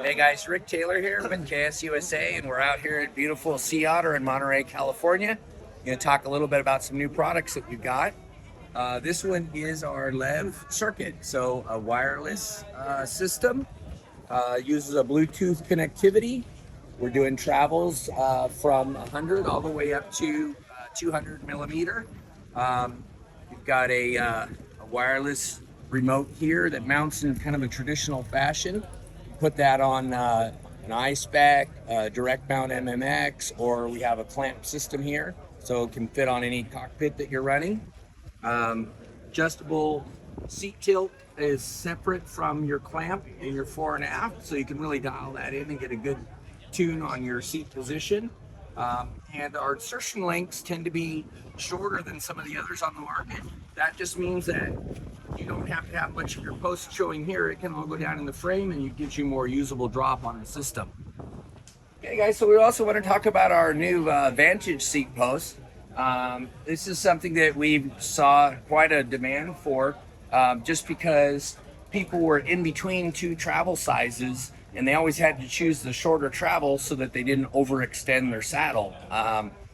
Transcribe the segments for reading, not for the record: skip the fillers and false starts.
Hey guys, Rick Taylor here with KSUSA, and we're out here at beautiful Sea Otter in Monterey, California. Going to talk a little bit about some new products that we've got. This one is our LEV Circuit, so a wireless system. Uses a Bluetooth connectivity. We're doing travels from 100 all the way up to 200 millimeter. You've got a wireless remote here that mounts in kind of a traditional fashion. Put that on an iSpec, direct mount MMX, or we have a clamp system here, so it can fit on any cockpit that you're running. Adjustable seat tilt is separate from your clamp in your fore and aft, so you can really dial that in and get a good tune on your seat position. And our insertion lengths tend to be shorter than some of the others on the market. That just means that you don't have to have much of your post showing here. It can all go down in the frame, and it gives you more usable drop on the system. Okay guys, so we also want to talk about our new Vantage seat post. This is something that we saw quite a demand for, just because people were in between two travel sizes and they always had to choose the shorter travel so that they didn't overextend their saddle.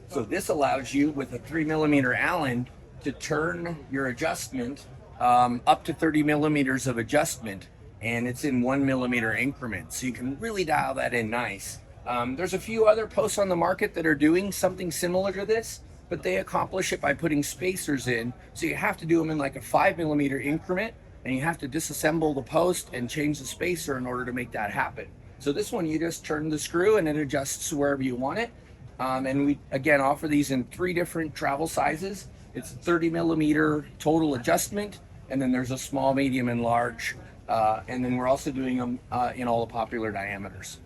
So this allows you with a 3mm Allen to turn your adjustment up to 30 millimeters of adjustment, and it's in 1mm increments, so you can really dial that in nice. There's a few other posts on the market that are doing something similar to this, but they accomplish it by putting spacers in, so you have to do them in like a 5mm increment, and you have to disassemble the post and change the spacer in order to make that happen. So this one, you just turn the screw and it adjusts wherever you want it. And we again offer these in 3 different travel sizes. It's 30mm total adjustment, and then there's a small, medium, and large. And then we're also doing them in all the popular diameters.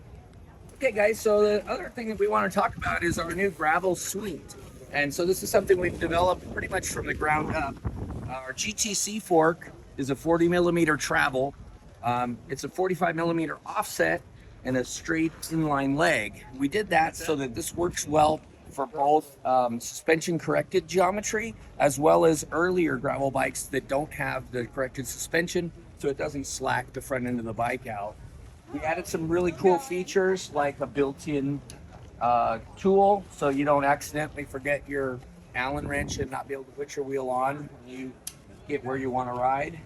Okay guys, so the other thing that we want to talk about is our new gravel suite. And so this is something we've developed pretty much from the ground up. Our GTC fork is a 40mm travel. It's a 45mm offset and a straight inline leg. We did that so that this works well for both suspension corrected geometry as well as earlier gravel bikes that don't have the corrected suspension, so it doesn't slack the front end of the bike out. We added some really cool features like a built-in tool, so you don't accidentally forget your Allen wrench and not be able to put your wheel on when you get where you want to ride.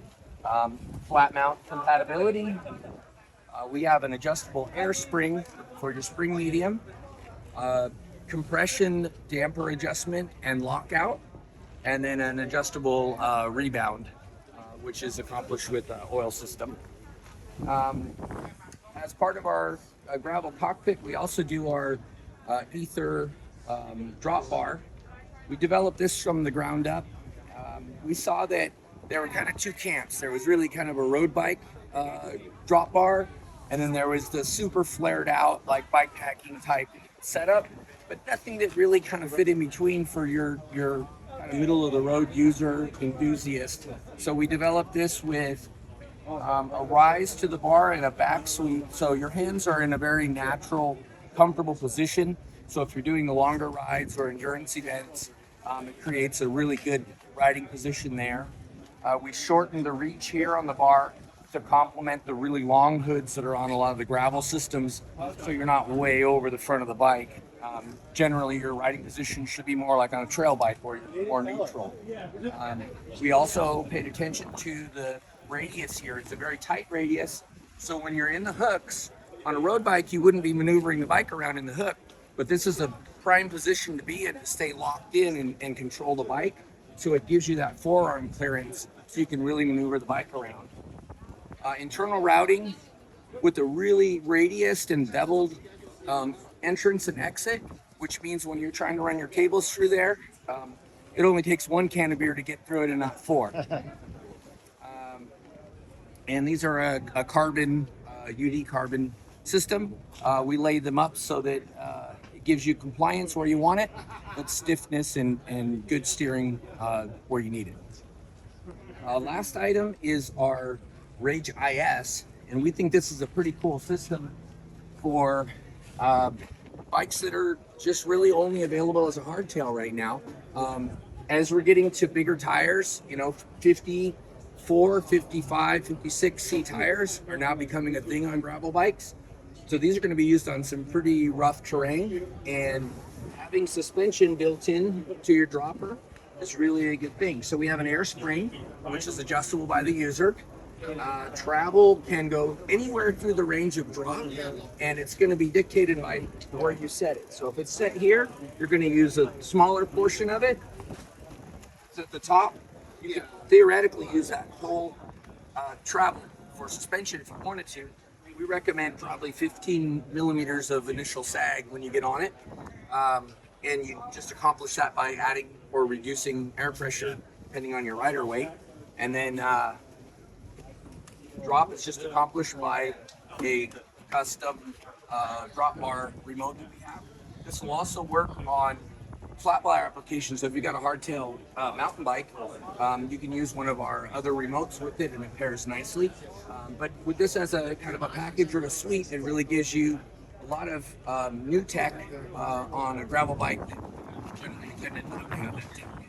Flat mount compatibility. We have an adjustable air spring for your spring medium. Compression damper adjustment and lockout, and then an adjustable rebound, which is accomplished with the oil system. As part of our gravel cockpit, we also do our ether drop bar. We developed this from the ground up. We saw that there were kind of 2 camps. There was really kind of a road bike drop bar, and then there was the super flared out like bike packing type setup, but nothing that really kind of fit in between for your kind of middle of the road user enthusiast. So we developed this with a rise to the bar and a back sweep, so your hands are in a very natural, comfortable position. So if you're doing the longer rides or endurance events, it creates a really good riding position there. We shortened the reach here on the bar to complement the really long hoods that are on a lot of the gravel systems, so you're not way over the front of the bike. Generally, your riding position should be more like on a trail bike where you're more neutral. We also paid attention to the radius here. It's a very tight radius, so when you're in the hooks, on a road bike, you wouldn't be maneuvering the bike around in the hook, but this is a prime position to be in to stay locked in and control the bike. So it gives you that forearm clearance so you can really maneuver the bike around. Internal routing with a really radiused and beveled entrance and exit, which means when you're trying to run your cables through there, it only takes 1 can of beer to get through it and not 4. And these are a carbon, UD carbon system. We laid them up so that it gives you compliance where you want it, but stiffness and good steering where you need it. Last item is our Rage IS, and we think this is a pretty cool system for bikes that are just really only available as a hardtail right now. As we're getting to bigger tires, 54, 55, 56C tires are now becoming a thing on gravel bikes. So these are going to be used on some pretty rough terrain, and having suspension built in to your dropper is really a good thing. So we have an air spring, which is adjustable by the user. Travel can go anywhere through the range of drop, and it's going to be dictated by where you set it. So if it's set here, you're going to use a smaller portion of it. It's at the top. You can theoretically use that whole travel for suspension if you wanted to. We recommend probably 15 millimeters of initial sag when you get on it. And you just accomplish that by adding or reducing air pressure depending on your rider weight. And then drop is just accomplished by a custom drop bar remote that we have. This will also work on flat wire applications. So if you've got a hardtail mountain bike, you can use one of our other remotes with it, and it pairs nicely. But with this as a kind of a package or a suite, it really gives you a lot of new tech on a gravel bike. Generally, you tend to not have that tech.